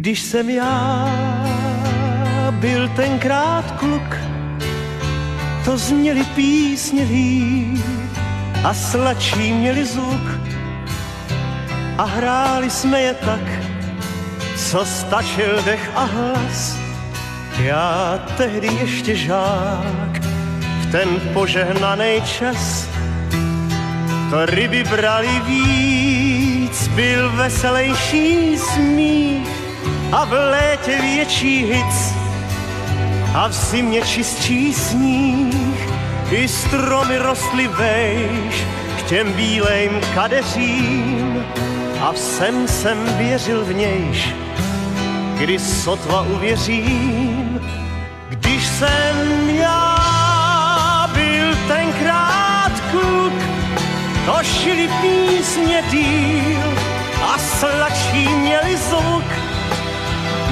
Když jsem já byl tenkrát kluk, to zněly písně líp a sladší měli zvuk a hráli jsme je tak, co stačil dech a hlas. Já tehdy ještě žák, v ten požehnaný čas, to ryby brali víc, byl veselejší smích a v létě větší hic a v zimě čistší sníh. I stromy rostly vejš k těm bílejm kadeřím a všem jsem věřil v nějž, kdy sotva uvěřím. Když jsem já byl tenkrát kluk, to šili písně díl a sladší měli zvuk.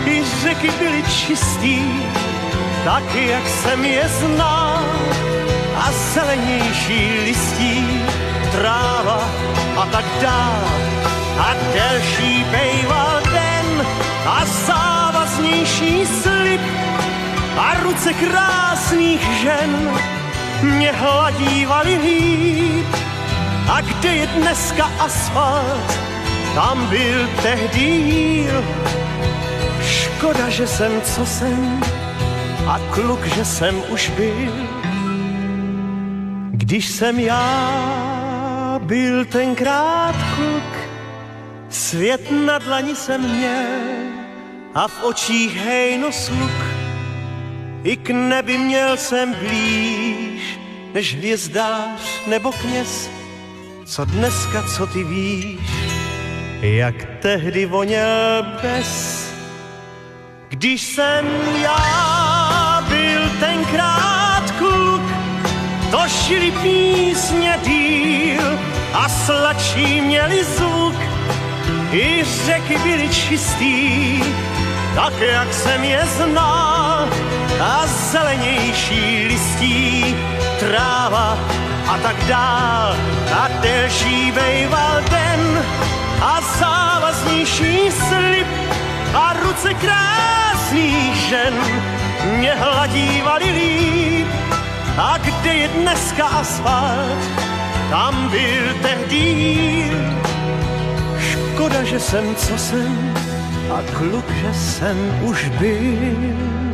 I řeky byly čistý, taky jak jsem je znal, a zelenější listí, tráva a tak dál. A delší bejval den a závaznější slib a ruce krásných žen mě hladívaly líp. A kde je dneska asfalt, tam byl tehdy jíl. Škoda, že jsem co jsem a kluk, že jsem už byl. Když jsem já byl tenkrát kluk, svět na dlani jsem měl a v očích hejno sluk. I k nebi měl jsem blíž než hvězdář nebo kněz. Co dneska, co ty víš, jak tehdy voněl bez. Když jsem já byl tenkrát kluk, to šili písně díl a sladší měli zvuk. I řeky byly čistý, tak jak jsem je znal, a zelenější listí, tráva a tak dál. A delší bejval den a závaznější slib a ruce krásných žen mě hladívaly líp. A kde je dneska asfalt, tam byl tehdy jíl. Škoda, že jsem co jsem a kluk, že jsem už byl.